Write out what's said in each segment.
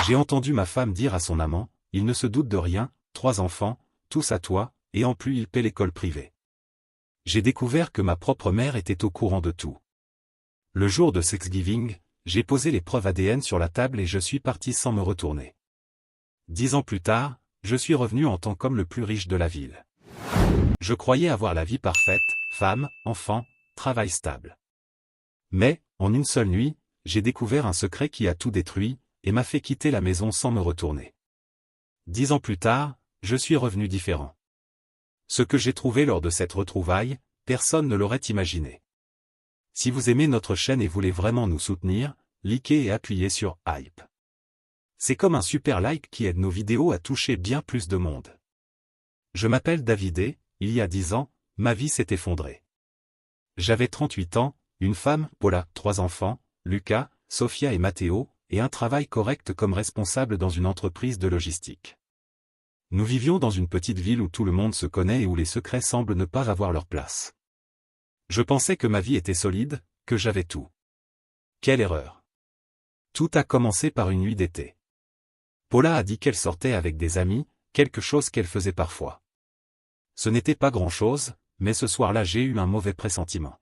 J'ai entendu ma femme dire à son amant, il ne se doute de rien, 3 enfants, tous à toi, et en plus il paie l'école privée. J'ai découvert que ma propre mère était au courant de tout. Le jour de Thanksgiving, j'ai posé les preuves ADN sur la table et je suis parti sans me retourner. 10 ans plus tard, je suis revenu en tant qu'homme le plus riche de la ville. Je croyais avoir la vie parfaite, femme, enfant, travail stable. Mais, en une seule nuit, j'ai découvert un secret qui a tout détruit, et m'a fait quitter la maison sans me retourner. 10 ans plus tard, je suis revenu différent. Ce que j'ai trouvé lors de cette retrouvaille, personne ne l'aurait imaginé. Si vous aimez notre chaîne et voulez vraiment nous soutenir, likez et appuyez sur Hype. C'est comme un super like qui aide nos vidéos à toucher bien plus de monde. Je m'appelle Davidé, il y a 10 ans, ma vie s'est effondrée. J'avais 38 ans, une femme, Paula, 3 enfants, Lucas, Sophia et Matteo, et un travail correct comme responsable dans une entreprise de logistique. Nous vivions dans une petite ville où tout le monde se connaît et où les secrets semblent ne pas avoir leur place. Je pensais que ma vie était solide, que j'avais tout. Quelle erreur! Tout a commencé par une nuit d'été. Paula a dit qu'elle sortait avec des amis, quelque chose qu'elle faisait parfois. Ce n'était pas grand-chose, mais ce soir-là j'ai eu un mauvais pressentiment.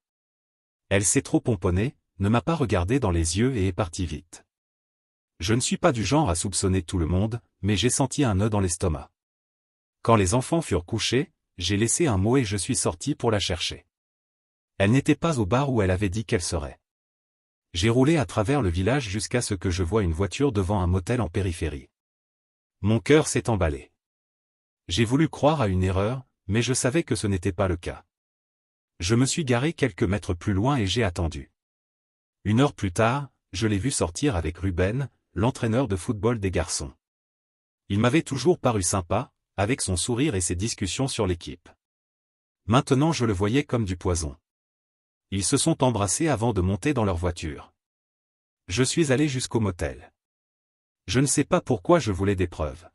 Elle s'est trop pomponnée, ne m'a pas regardé dans les yeux et est partie vite. Je ne suis pas du genre à soupçonner tout le monde, mais j'ai senti un nœud dans l'estomac. Quand les enfants furent couchés, j'ai laissé un mot et je suis sorti pour la chercher. Elle n'était pas au bar où elle avait dit qu'elle serait. J'ai roulé à travers le village jusqu'à ce que je voie une voiture devant un motel en périphérie. Mon cœur s'est emballé. J'ai voulu croire à une erreur, mais je savais que ce n'était pas le cas. Je me suis garé quelques mètres plus loin et j'ai attendu. 1 heure plus tard, je l'ai vu sortir avec Ruben, l'entraîneur de football des garçons. Il m'avait toujours paru sympa, avec son sourire et ses discussions sur l'équipe. Maintenant je le voyais comme du poison. Ils se sont embrassés avant de monter dans leur voiture. Je suis allé jusqu'au motel. Je ne sais pas pourquoi je voulais des preuves.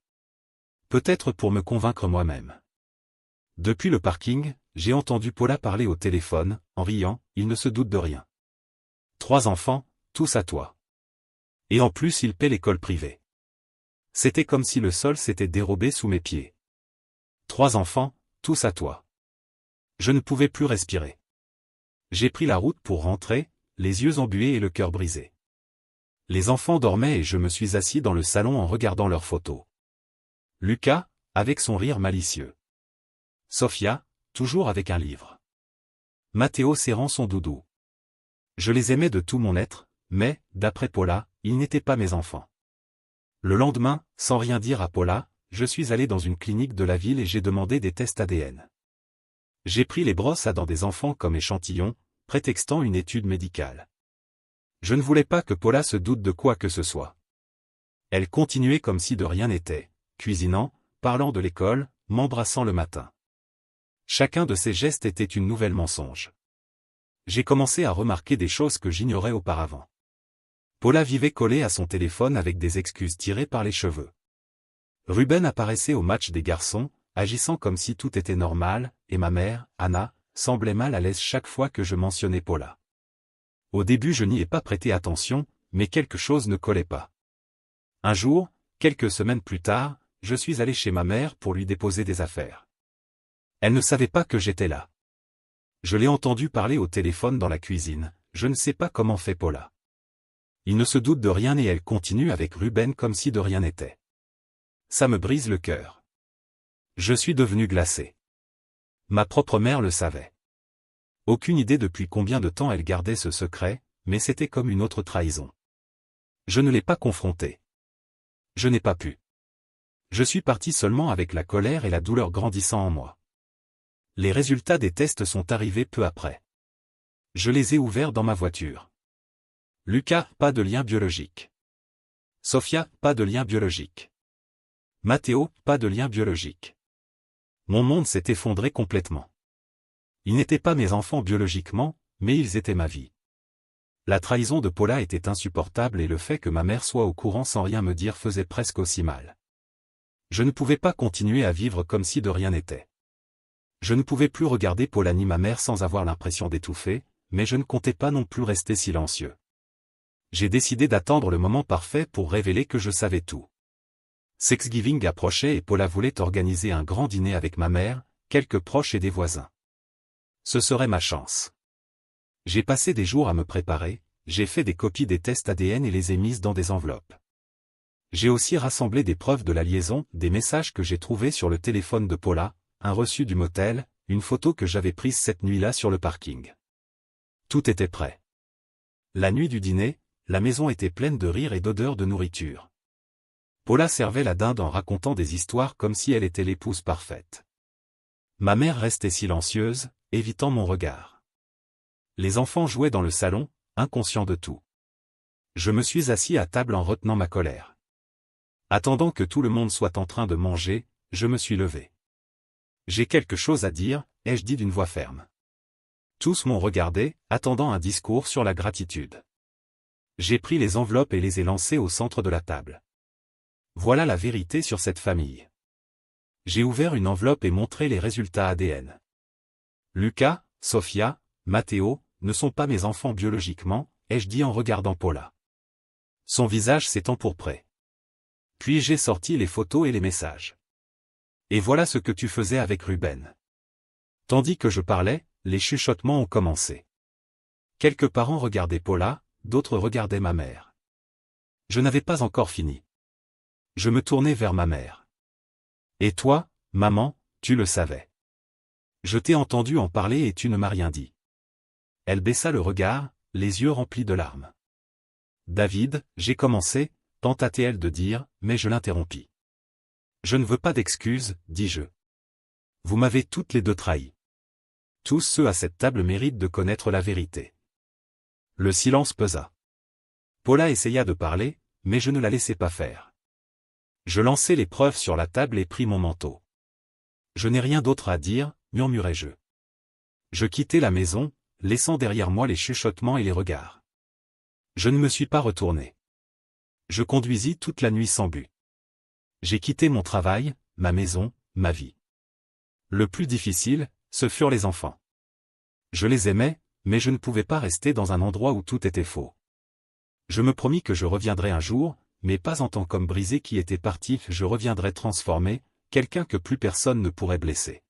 Peut-être pour me convaincre moi-même. Depuis le parking, j'ai entendu Paula parler au téléphone, en riant, il ne se doute de rien. 3 enfants, tous à toi. Et en plus il paie l'école privée. C'était comme si le sol s'était dérobé sous mes pieds. 3 enfants, tous à toi. Je ne pouvais plus respirer. J'ai pris la route pour rentrer, les yeux embués et le cœur brisé. Les enfants dormaient et je me suis assis dans le salon en regardant leurs photos. Lucas, avec son rire malicieux. Sophia, toujours avec un livre. Matteo serrant son doudou. Je les aimais de tout mon être, mais, d'après Paula, ils n'étaient pas mes enfants. Le lendemain, sans rien dire à Paula, je suis allé dans une clinique de la ville et j'ai demandé des tests ADN. J'ai pris les brosses à dents des enfants comme échantillon, prétextant une étude médicale. Je ne voulais pas que Paula se doute de quoi que ce soit. Elle continuait comme si de rien n'était, cuisinant, parlant de l'école, m'embrassant le matin. Chacun de ces gestes était une nouvelle mensonge. J'ai commencé à remarquer des choses que j'ignorais auparavant. Paula vivait collée à son téléphone avec des excuses tirées par les cheveux. Ruben apparaissait au match des garçons, agissant comme si tout était normal, et ma mère, Anna, semblait mal à l'aise chaque fois que je mentionnais Paula. Au début je n'y ai pas prêté attention, mais quelque chose ne collait pas. Un jour, quelques semaines plus tard, je suis allé chez ma mère pour lui déposer des affaires. Elle ne savait pas que j'étais là. Je l'ai entendu parler au téléphone dans la cuisine, je ne sais pas comment fait Paula. Il ne se doute de rien et elle continue avec Ruben comme si de rien n'était. Ça me brise le cœur. Je suis devenu glacé. Ma propre mère le savait. Aucune idée depuis combien de temps elle gardait ce secret, mais c'était comme une autre trahison. Je ne l'ai pas confrontée. Je n'ai pas pu. Je suis parti seulement avec la colère et la douleur grandissant en moi. Les résultats des tests sont arrivés peu après. Je les ai ouverts dans ma voiture. Lucas, pas de lien biologique. Sophia, pas de lien biologique. Matteo, pas de lien biologique. Mon monde s'est effondré complètement. Ils n'étaient pas mes enfants biologiquement, mais ils étaient ma vie. La trahison de Paula était insupportable et le fait que ma mère soit au courant sans rien me dire faisait presque aussi mal. Je ne pouvais pas continuer à vivre comme si de rien n'était. Je ne pouvais plus regarder Paula ni ma mère sans avoir l'impression d'étouffer, mais je ne comptais pas non plus rester silencieux. J'ai décidé d'attendre le moment parfait pour révéler que je savais tout. Thanksgiving approchait et Paula voulait organiser un grand dîner avec ma mère, quelques proches et des voisins. Ce serait ma chance. J'ai passé des jours à me préparer, j'ai fait des copies des tests ADN et les ai mises dans des enveloppes. J'ai aussi rassemblé des preuves de la liaison, des messages que j'ai trouvés sur le téléphone de Paula, un reçu du motel, une photo que j'avais prise cette nuit-là sur le parking. Tout était prêt. La nuit du dîner, la maison était pleine de rires et d'odeurs de nourriture. Paula servait la dinde en racontant des histoires comme si elle était l'épouse parfaite. Ma mère restait silencieuse, évitant mon regard. Les enfants jouaient dans le salon, inconscients de tout. Je me suis assis à table en retenant ma colère. Attendant que tout le monde soit en train de manger, je me suis levé. J'ai quelque chose à dire, ai-je dit d'une voix ferme. Tous m'ont regardé, attendant un discours sur la gratitude. J'ai pris les enveloppes et les ai lancées au centre de la table. Voilà la vérité sur cette famille. J'ai ouvert une enveloppe et montré les résultats ADN. Lucas, Sophia, Matteo, ne sont pas mes enfants biologiquement, ai-je dit en regardant Paula. Son visage s'est empourpré. Puis j'ai sorti les photos et les messages. Et voilà ce que tu faisais avec Ruben. Tandis que je parlais, les chuchotements ont commencé. Quelques parents regardaient Paula, d'autres regardaient ma mère. Je n'avais pas encore fini. Je me tournai vers ma mère. Et toi, maman, tu le savais. Je t'ai entendu en parler et tu ne m'as rien dit. Elle baissa le regard, les yeux remplis de larmes. David, j'ai commencé, tenta-t-elle de dire, mais je l'interrompis. Je ne veux pas d'excuses, dis-je. Vous m'avez toutes les deux trahi. Tous ceux à cette table méritent de connaître la vérité. Le silence pesa. Paula essaya de parler, mais je ne la laissai pas faire. Je lançai les preuves sur la table et pris mon manteau. Je n'ai rien d'autre à dire, murmurai-je. Je quittai la maison, laissant derrière moi les chuchotements et les regards. Je ne me suis pas retourné. Je conduisis toute la nuit sans but. J'ai quitté mon travail, ma maison, ma vie. Le plus difficile, ce furent les enfants. Je les aimais, mais je ne pouvais pas rester dans un endroit où tout était faux. Je me promis que je reviendrais un jour, mais pas en tant qu'homme brisé qui était parti, je reviendrais transformé, quelqu'un que plus personne ne pourrait blesser.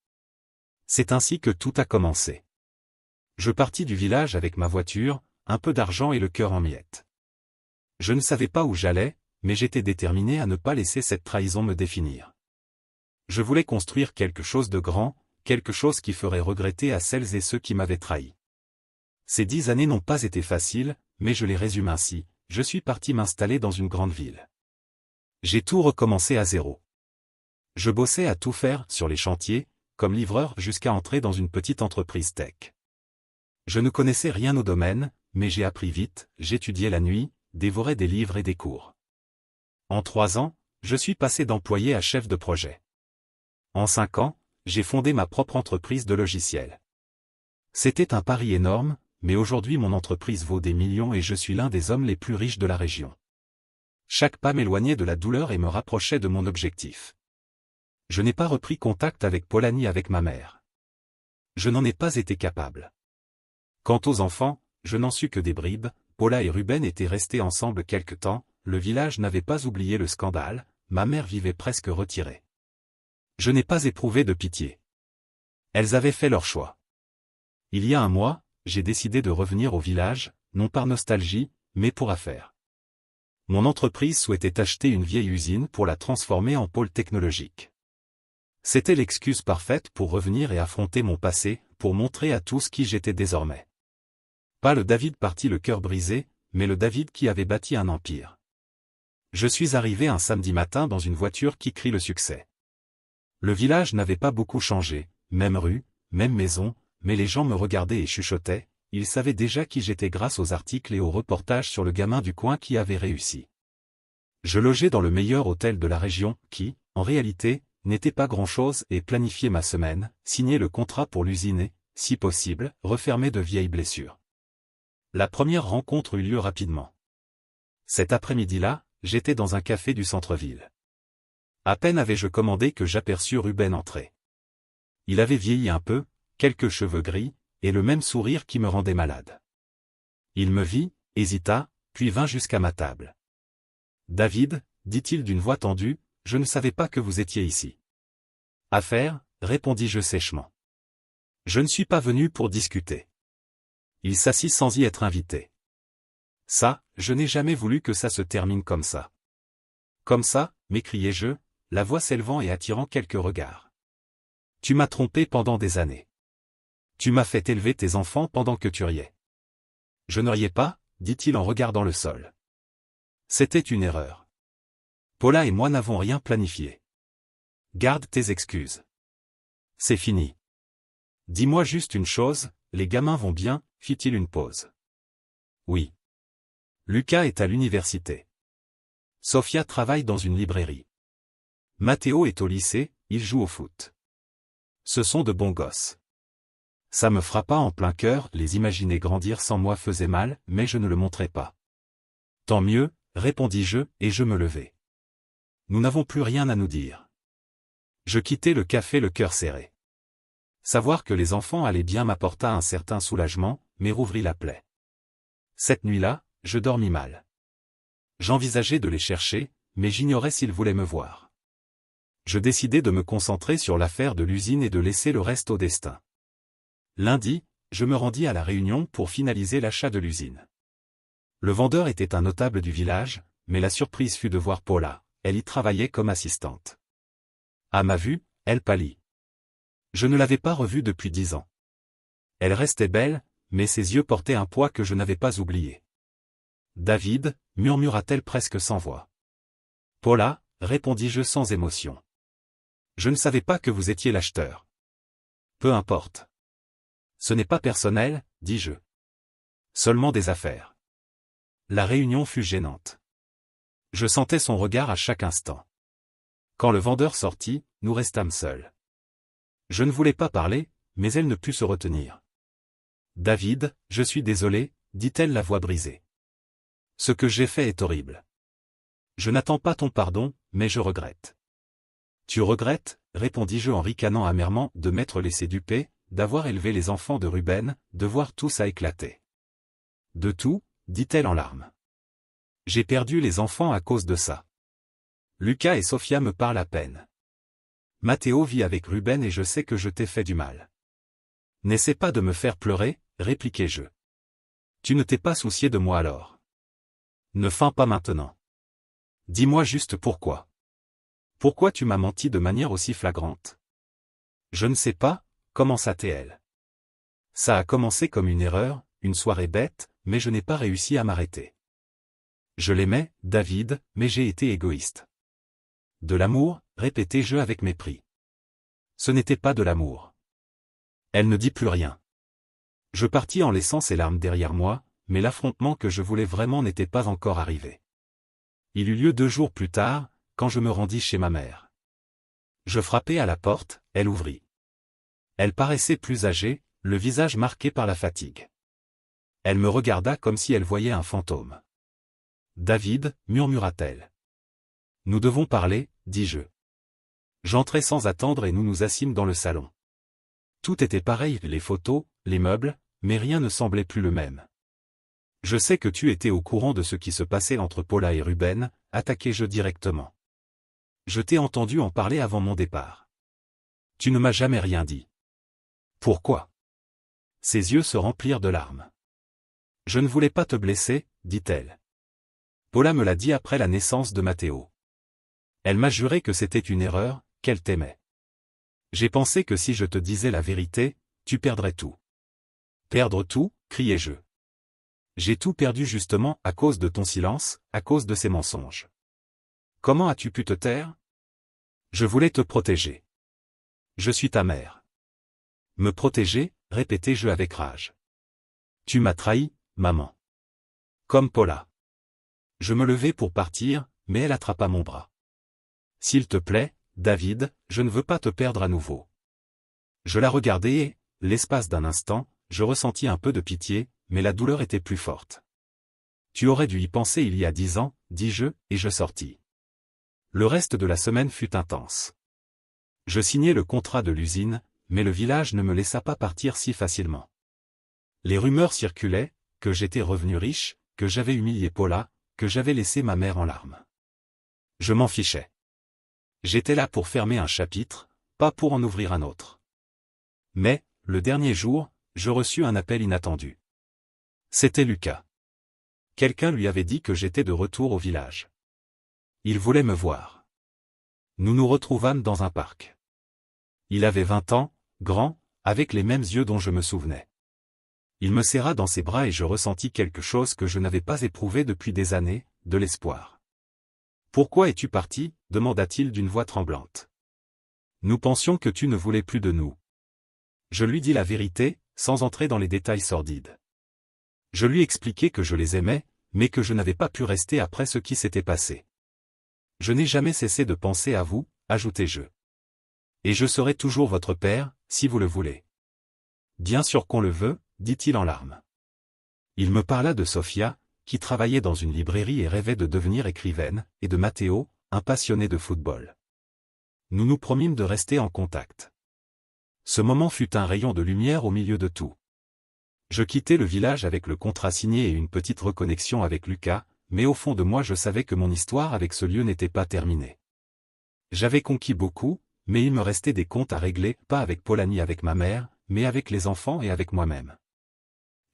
C'est ainsi que tout a commencé. Je partis du village avec ma voiture, un peu d'argent et le cœur en miettes. Je ne savais pas où j'allais, mais j'étais déterminé à ne pas laisser cette trahison me définir. Je voulais construire quelque chose de grand, quelque chose qui ferait regretter à celles et ceux qui m'avaient trahi. Ces 10 années n'ont pas été faciles, mais je les résume ainsi, je suis parti m'installer dans une grande ville. J'ai tout recommencé à zéro. Je bossais à tout faire sur les chantiers, comme livreur jusqu'à entrer dans une petite entreprise tech. Je ne connaissais rien au domaine, mais j'ai appris vite, j'étudiais la nuit, dévorais des livres et des cours. En 3 ans, je suis passé d'employé à chef de projet. En 5 ans, j'ai fondé ma propre entreprise de logiciels. C'était un pari énorme, mais aujourd'hui mon entreprise vaut des millions et je suis l'un des hommes les plus riches de la région. Chaque pas m'éloignait de la douleur et me rapprochait de mon objectif. Je n'ai pas repris contact avec Paula ni avec ma mère. Je n'en ai pas été capable. Quant aux enfants, je n'en sus que des bribes, Paula et Ruben étaient restés ensemble quelque temps, le village n'avait pas oublié le scandale, ma mère vivait presque retirée. Je n'ai pas éprouvé de pitié. Elles avaient fait leur choix. Il y a un mois, j'ai décidé de revenir au village, non par nostalgie, mais pour affaires. Mon entreprise souhaitait acheter une vieille usine pour la transformer en pôle technologique. C'était l'excuse parfaite pour revenir et affronter mon passé, pour montrer à tous qui j'étais désormais. Pas le David parti le cœur brisé, mais le David qui avait bâti un empire. Je suis arrivé un samedi matin dans une voiture qui crie le succès. Le village n'avait pas beaucoup changé, même rue, même maison, mais les gens me regardaient et chuchotaient, ils savaient déjà qui j'étais grâce aux articles et aux reportages sur le gamin du coin qui avait réussi. Je logeais dans le meilleur hôtel de la région, qui, en réalité, n'était pas grand-chose et planifiais ma semaine, signais le contrat pour l'usine et, si possible, refermer de vieilles blessures. La première rencontre eut lieu rapidement. Cet après-midi-là, j'étais dans un café du centre-ville. À peine avais-je commandé que j'aperçus Ruben entrer. Il avait vieilli un peu, quelques cheveux gris, et le même sourire qui me rendait malade. Il me vit, hésita, puis vint jusqu'à ma table. « David, dit-il d'une voix tendue, je ne savais pas que vous étiez ici. »« Affaire » répondis-je sèchement. « Je ne suis pas venu pour discuter. » Il s'assit sans y être invité. « Ça, je n'ai jamais voulu que ça se termine comme ça. »« Comme ça » m'écriai-je, la voix s'élevant et attirant quelques regards. « Tu m'as trompé pendant des années. Tu m'as fait élever tes enfants pendant que tu riais. »« Je ne riais pas, » dit-il en regardant le sol. « C'était une erreur. Paula et moi n'avons rien planifié. Garde tes excuses. C'est fini. Dis-moi juste une chose, les gamins vont bien, fit-il une pause. Oui. Lucas est à l'université. Sophia travaille dans une librairie. Matteo est au lycée, il joue au foot. Ce sont de bons gosses. Ça me frappa en plein cœur, les imaginer grandir sans moi faisait mal, mais je ne le montrai pas. Tant mieux, répondis-je, et je me levai. Nous n'avons plus rien à nous dire. Je quittai le café le cœur serré. Savoir que les enfants allaient bien m'apporta un certain soulagement, mais rouvrit la plaie. Cette nuit-là, je dormis mal. J'envisageais de les chercher, mais j'ignorais s'ils voulaient me voir. Je décidai de me concentrer sur l'affaire de l'usine et de laisser le reste au destin. Lundi, je me rendis à la Réunion pour finaliser l'achat de l'usine. Le vendeur était un notable du village, mais la surprise fut de voir Paula, elle y travaillait comme assistante. À ma vue, elle pâlit. Je ne l'avais pas revue depuis 10 ans. Elle restait belle, mais ses yeux portaient un poids que je n'avais pas oublié. « David » murmura-t-elle presque sans voix. « Paula » répondis-je sans émotion. « Je ne savais pas que vous étiez l'acheteur. »« Peu importe. »« Ce n'est pas personnel, dis-je. Seulement des affaires. » La réunion fut gênante. Je sentais son regard à chaque instant. Quand le vendeur sortit, nous restâmes seuls. Je ne voulais pas parler, mais elle ne put se retenir. « David, je suis désolée, dit-elle la voix brisée. Ce que j'ai fait est horrible. Je n'attends pas ton pardon, mais je regrette. »« Tu regrettes ?» répondis-je en ricanant amèrement de m'être laissé duper, d'avoir élevé les enfants de Ruben, de voir tout ça éclater. « De tout ?» dit-elle en larmes. « J'ai perdu les enfants à cause de ça. Lucas et Sophia me parlent à peine. Matteo vit avec Ruben et je sais que je t'ai fait du mal. »« N'essaie pas de me faire pleurer, répliquai-je. Tu ne t'es pas soucié de moi alors. Ne feins pas maintenant. Dis-moi juste pourquoi. Pourquoi tu m'as menti de manière aussi flagrante? » Je ne sais pas, commença-t-elle. Ça a commencé comme une erreur, une soirée bête, mais je n'ai pas réussi à m'arrêter. Je l'aimais, David, mais j'ai été égoïste. De l'amour, répétai-je avec mépris. Ce n'était pas de l'amour. Elle ne dit plus rien. Je partis en laissant ses larmes derrière moi, mais l'affrontement que je voulais vraiment n'était pas encore arrivé. Il eut lieu 2 jours plus tard, quand je me rendis chez ma mère. Je frappai à la porte, elle ouvrit. Elle paraissait plus âgée, le visage marqué par la fatigue. Elle me regarda comme si elle voyait un fantôme. « David » murmura-t-elle. « Nous devons parler, dis-je. » J'entrai sans attendre et nous nous assîmes dans le salon. Tout était pareil, les photos, les meubles, mais rien ne semblait plus le même. « Je sais que tu étais au courant de ce qui se passait entre Paula et Ruben, attaquai-je directement. Je t'ai entendu en parler avant mon départ. Tu ne m'as jamais rien dit. Pourquoi? » Ses yeux se remplirent de larmes. « Je ne voulais pas te blesser, dit-elle. Paula me l'a dit après la naissance de Matteo. Elle m'a juré que c'était une erreur, qu'elle t'aimait. J'ai pensé que si je te disais la vérité, tu perdrais tout. »« Perdre tout ?» criai-je. « J'ai tout perdu justement à cause de ton silence, à cause de ces mensonges. Comment as-tu pu te taire? Je voulais te protéger. Je suis ta mère. »« Me protéger ?» répétai-je avec rage. « Tu m'as trahi, maman. Comme Paula. » Je me levai pour partir, mais elle attrapa mon bras. « S'il te plaît, David, je ne veux pas te perdre à nouveau. » Je la regardai et, l'espace d'un instant, je ressentis un peu de pitié, mais la douleur était plus forte. « Tu aurais dû y penser il y a 10 ans, dis-je, et je sortis. Le reste de la semaine fut intense. Je signai le contrat de l'usine, mais le village ne me laissa pas partir si facilement. Les rumeurs circulaient, que j'étais revenu riche, que j'avais humilié Paula, que j'avais laissé ma mère en larmes. Je m'en fichais. J'étais là pour fermer un chapitre, pas pour en ouvrir un autre. Mais, le dernier jour, je reçus un appel inattendu. C'était Lucas. Quelqu'un lui avait dit que j'étais de retour au village. Il voulait me voir. Nous nous retrouvâmes dans un parc. Il avait 20 ans, grand, avec les mêmes yeux dont je me souvenais. Il me serra dans ses bras et je ressentis quelque chose que je n'avais pas éprouvé depuis des années, de l'espoir. « Pourquoi es-tu parti ?» demanda-t-il d'une voix tremblante. « Nous pensions que tu ne voulais plus de nous. » Je lui dis la vérité, sans entrer dans les détails sordides. Je lui expliquai que je les aimais, mais que je n'avais pas pu rester après ce qui s'était passé. « Je n'ai jamais cessé de penser à vous, » ajoutai-je. « Et je serai toujours votre père, si vous le voulez. »« Bien sûr qu'on le veut, » dit-il en larmes. Il me parla de Sofia, qui travaillait dans une librairie et rêvait de devenir écrivaine, et de Matteo, un passionné de football. Nous nous promîmes de rester en contact. Ce moment fut un rayon de lumière au milieu de tout. Je quittai le village avec le contrat signé et une petite reconnexion avec Lucas, mais au fond de moi je savais que mon histoire avec ce lieu n'était pas terminée. J'avais conquis beaucoup, mais il me restait des comptes à régler, pas avec Paula ni avec ma mère, mais avec les enfants et avec moi-même.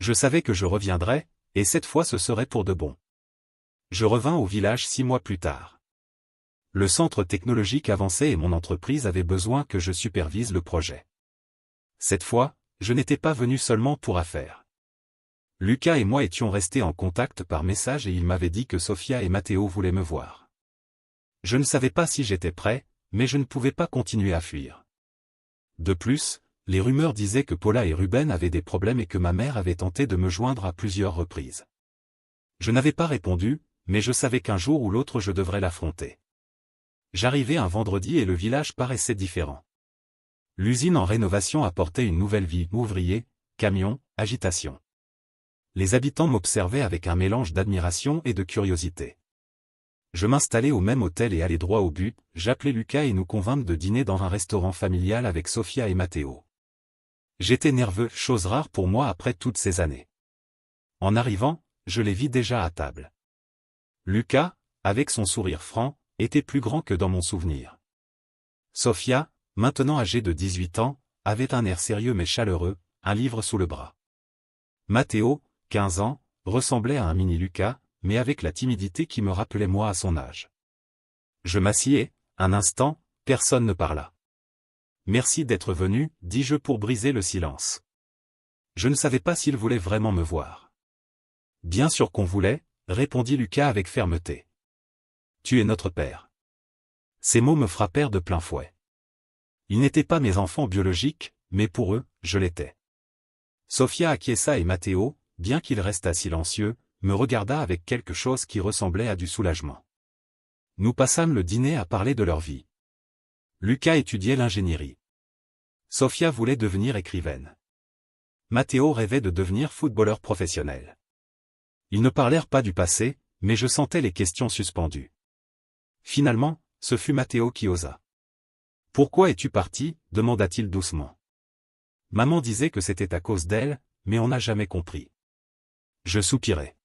Je savais que je reviendrais, et cette fois ce serait pour de bon. Je revins au village 6 mois plus tard. Le centre technologique avançait et mon entreprise avait besoin que je supervise le projet. Cette fois, je n'étais pas venu seulement pour affaires. Lucas et moi étions restés en contact par message et il m'avait dit que Sofia et Matteo voulaient me voir. Je ne savais pas si j'étais prêt, mais je ne pouvais pas continuer à fuir. De plus, les rumeurs disaient que Paula et Ruben avaient des problèmes et que ma mère avait tenté de me joindre à plusieurs reprises. Je n'avais pas répondu, mais je savais qu'un jour ou l'autre je devrais l'affronter. J'arrivais un vendredi et le village paraissait différent. L'usine en rénovation apportait une nouvelle vie, ouvriers, camions, agitation. Les habitants m'observaient avec un mélange d'admiration et de curiosité. Je m'installai au même hôtel et allai droit au but, j'appelai Lucas et nous convînmes de dîner dans un restaurant familial avec Sofia et Matteo. J'étais nerveux, chose rare pour moi après toutes ces années. En arrivant, je les vis déjà à table. Lucas, avec son sourire franc, était plus grand que dans mon souvenir. Sofia, maintenant âgée de 18 ans, avait un air sérieux mais chaleureux, un livre sous le bras. Matteo, 15 ans, ressemblait à un mini Lucas, mais avec la timidité qui me rappelait moi à son âge. Je m'assieds, un instant, personne ne parla. « Merci d'être venu, dis-je pour briser le silence. Je ne savais pas s'il voulait vraiment me voir. « Bien sûr qu'on voulait, » répondit Lucas avec fermeté. « Tu es notre père. » Ces mots me frappèrent de plein fouet. Ils n'étaient pas mes enfants biologiques, mais pour eux, je l'étais. Sofia acquiesça et Matteo, bien qu'il restât silencieux, me regarda avec quelque chose qui ressemblait à du soulagement. Nous passâmes le dîner à parler de leur vie. Lucas étudiait l'ingénierie. Sofia voulait devenir écrivaine. Matteo rêvait de devenir footballeur professionnel. Ils ne parlèrent pas du passé, mais je sentais les questions suspendues. Finalement, ce fut Matteo qui osa. « Pourquoi es-tu parti ?» demanda-t-il doucement. Maman disait que c'était à cause d'elle, mais on n'a jamais compris. Je soupirai.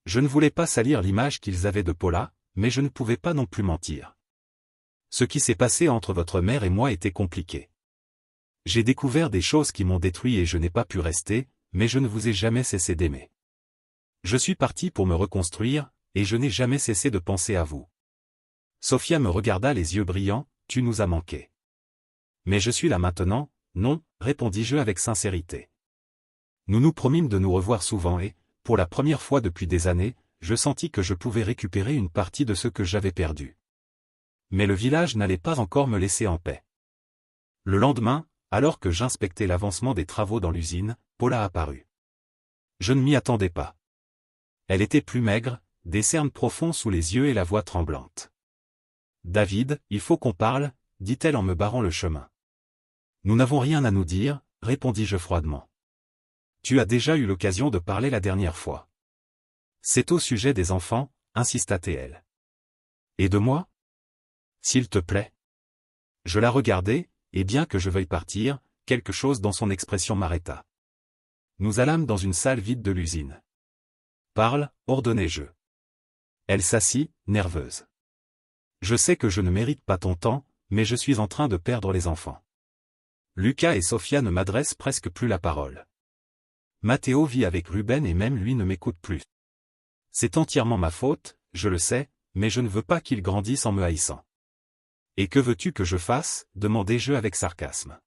Je ne voulais pas salir l'image qu'ils avaient de Paula, mais je ne pouvais pas non plus mentir. Ce qui s'est passé entre votre mère et moi était compliqué. J'ai découvert des choses qui m'ont détruit et je n'ai pas pu rester, mais je ne vous ai jamais cessé d'aimer. Je suis parti pour me reconstruire, et je n'ai jamais cessé de penser à vous. Sofia me regarda les yeux brillants, « Tu nous as manqué. » Mais je suis là maintenant, non, répondis-je avec sincérité. Nous nous promîmes de nous revoir souvent et, pour la première fois depuis des années, je sentis que je pouvais récupérer une partie de ce que j'avais perdu. Mais le village n'allait pas encore me laisser en paix. Le lendemain, alors que j'inspectais l'avancement des travaux dans l'usine, Paula apparut. Je ne m'y attendais pas. Elle était plus maigre, des cernes profonds sous les yeux et la voix tremblante. « David, il faut qu'on parle, » dit-elle en me barrant le chemin. « Nous n'avons rien à nous dire, » répondis-je froidement. « Tu as déjà eu l'occasion de parler la dernière fois. »« C'est au sujet des enfants, » insista-t-elle. « Et de moi ? » ?»« S'il te plaît. » Je la regardai, et bien que je veuille partir, quelque chose dans son expression m'arrêta. Nous allâmes dans une salle vide de l'usine. Parle, ordonnai-je. Elle s'assit, nerveuse. Je sais que je ne mérite pas ton temps, mais je suis en train de perdre les enfants. Lucas et Sophia ne m'adressent presque plus la parole. Matteo vit avec Ruben et même lui ne m'écoute plus. C'est entièrement ma faute, je le sais, mais je ne veux pas qu'ils grandissent en me haïssant. Et que veux-tu que je fasse, demandai-je avec sarcasme.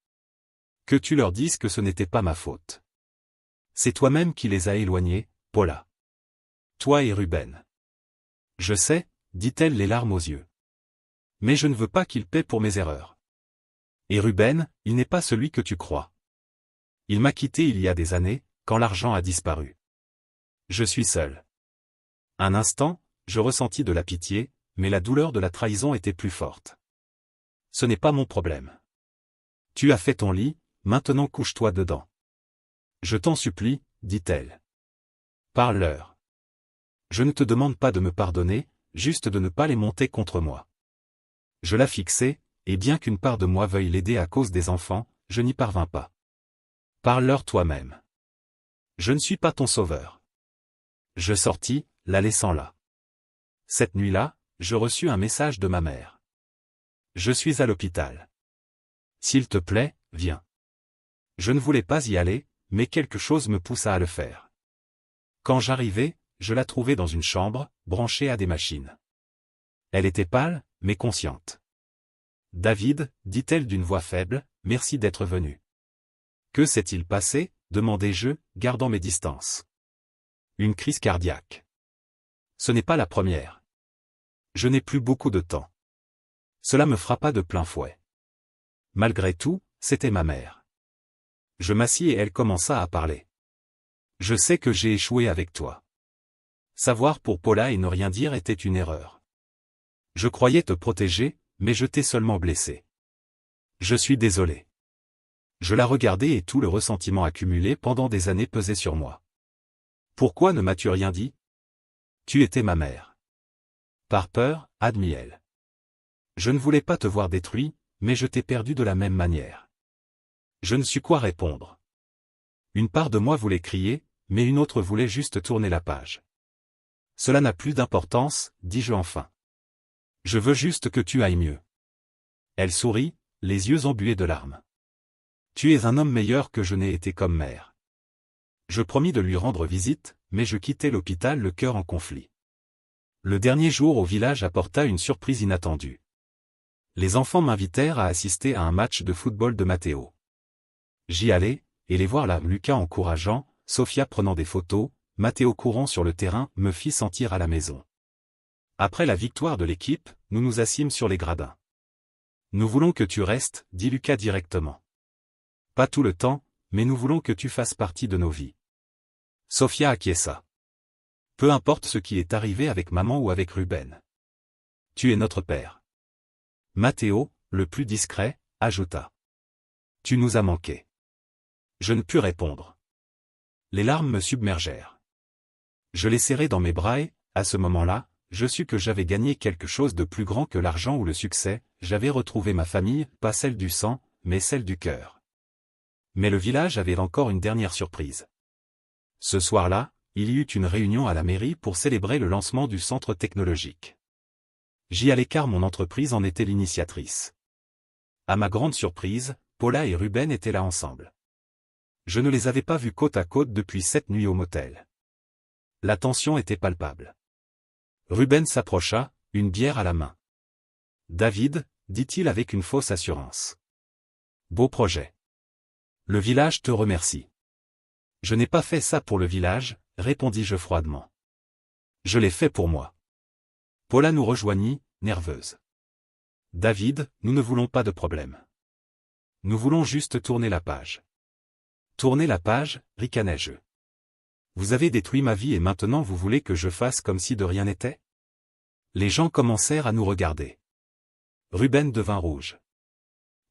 Que tu leur dises que ce n'était pas ma faute. C'est toi-même qui les as éloignés, Paula. Toi et Ruben. Je sais, dit-elle les larmes aux yeux. Mais je ne veux pas qu'il paie pour mes erreurs. Et Ruben, il n'est pas celui que tu crois. Il m'a quitté il y a des années, quand l'argent a disparu. Je suis seul. Un instant, je ressentis de la pitié, mais la douleur de la trahison était plus forte. Ce n'est pas mon problème. Tu as fait ton lit, maintenant couche-toi dedans. Je t'en supplie, dit-elle. Parle-leur. Je ne te demande pas de me pardonner, juste de ne pas les monter contre moi. Je la fixai, et bien qu'une part de moi veuille l'aider à cause des enfants, je n'y parvins pas. Parle-leur toi-même. Je ne suis pas ton sauveur. Je sortis, la laissant là. Cette nuit-là, je reçus un message de ma mère. Je suis à l'hôpital. S'il te plaît, viens. Je ne voulais pas y aller, mais quelque chose me poussa à le faire. Quand j'arrivai, je la trouvai dans une chambre, branchée à des machines. Elle était pâle, mais consciente. David, dit-elle d'une voix faible, merci d'être venu. Que s'est-il passé, demandai-je, gardant mes distances. Une crise cardiaque. Ce n'est pas la première. Je n'ai plus beaucoup de temps. Cela me frappa de plein fouet. Malgré tout, c'était ma mère. Je m'assis et elle commença à parler. Je sais que j'ai échoué avec toi. Savoir pour Paula et ne rien dire était une erreur. Je croyais te protéger, mais je t'ai seulement blessé. Je suis désolé. Je la regardai et tout le ressentiment accumulé pendant des années pesait sur moi. Pourquoi ne m'as-tu rien dit? Tu étais ma mère. Par peur, admit-elle. Je ne voulais pas te voir détruit, mais je t'ai perdu de la même manière. Je ne sus quoi répondre. Une part de moi voulait crier, mais une autre voulait juste tourner la page. Cela n'a plus d'importance, dis-je enfin. Je veux juste que tu ailles mieux. Elle sourit, les yeux embués de larmes. Tu es un homme meilleur que je n'ai été comme mère. Je promis de lui rendre visite, mais je quittai l'hôpital le cœur en conflit. Le dernier jour au village apporta une surprise inattendue. Les enfants m'invitèrent à assister à un match de football de Matteo. J'y allai, et les voir là, Lucas encourageant, Sophia prenant des photos, Matteo courant sur le terrain, me fit sentir à la maison. Après la victoire de l'équipe, nous nous assîmes sur les gradins. Nous voulons que tu restes, dit Lucas directement. Pas tout le temps, mais nous voulons que tu fasses partie de nos vies. Sophia acquiesça. Peu importe ce qui est arrivé avec maman ou avec Ruben. Tu es notre père. Matteo, le plus discret, ajouta. Tu nous as manqué. Je ne pus répondre. Les larmes me submergèrent. Je les serrai dans mes bras et, à ce moment-là, je sus que j'avais gagné quelque chose de plus grand que l'argent ou le succès, j'avais retrouvé ma famille, pas celle du sang, mais celle du cœur. Mais le village avait encore une dernière surprise. Ce soir-là, il y eut une réunion à la mairie pour célébrer le lancement du centre technologique. J'y allai car mon entreprise en était l'initiatrice. À ma grande surprise, Paula et Ruben étaient là ensemble. Je ne les avais pas vus côte à côte depuis 7 nuits au motel. La tension était palpable. Ruben s'approcha, une bière à la main. David, dit-il avec une fausse assurance. Beau projet. Le village te remercie. Je n'ai pas fait ça pour le village, répondis-je froidement. Je l'ai fait pour moi. Paula nous rejoignit, nerveuse. David, nous ne voulons pas de problème. Nous voulons juste tourner la page. Tourner la page, ricanai-je. Vous avez détruit ma vie et maintenant vous voulez que je fasse comme si de rien n'était? Les gens commencèrent à nous regarder. Ruben devint rouge.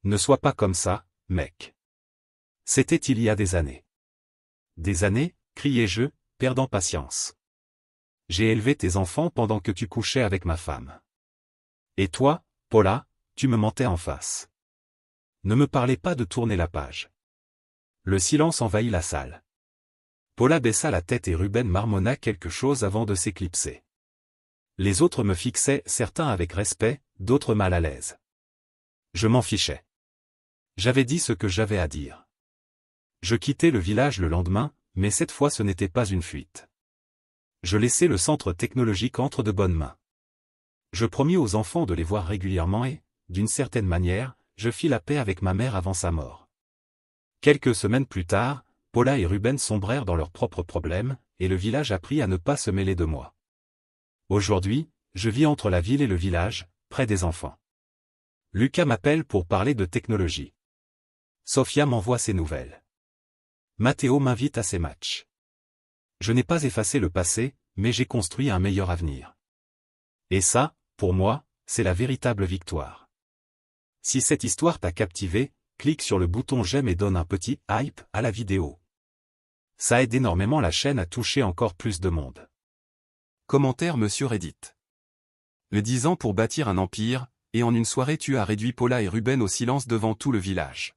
Ne sois pas comme ça, mec. C'était il y a des années. Des années, criai-je, perdant patience. J'ai élevé tes enfants pendant que tu couchais avec ma femme. Et toi, Paula, tu me mentais en face. Ne me parlez pas de tourner la page. Le silence envahit la salle. Paula baissa la tête et Ruben marmonna quelque chose avant de s'éclipser. Les autres me fixaient, certains avec respect, d'autres mal à l'aise. Je m'en fichais. J'avais dit ce que j'avais à dire. Je quittais le village le lendemain, mais cette fois ce n'était pas une fuite. Je laissais le centre technologique entre de bonnes mains. Je promis aux enfants de les voir régulièrement et, d'une certaine manière, je fis la paix avec ma mère avant sa mort. Quelques semaines plus tard, Paula et Ruben sombrèrent dans leurs propres problèmes, et le village apprit à ne pas se mêler de moi. Aujourd'hui, je vis entre la ville et le village, près des enfants. Lucas m'appelle pour parler de technologie. Sofia m'envoie ses nouvelles. Matteo m'invite à ses matchs. Je n'ai pas effacé le passé, mais j'ai construit un meilleur avenir. Et ça, pour moi, c'est la véritable victoire. Si cette histoire t'a captivé, clique sur le bouton j'aime et donne un petit « hype » à la vidéo. Ça aide énormément la chaîne à toucher encore plus de monde. Commentaire Monsieur Reddit. Le 10 ans pour bâtir un empire, et en une soirée tu as réduit Paula et Ruben au silence devant tout le village.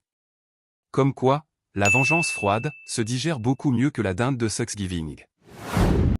Comme quoi, la vengeance froide se digère beaucoup mieux que la dinde de Thanksgiving.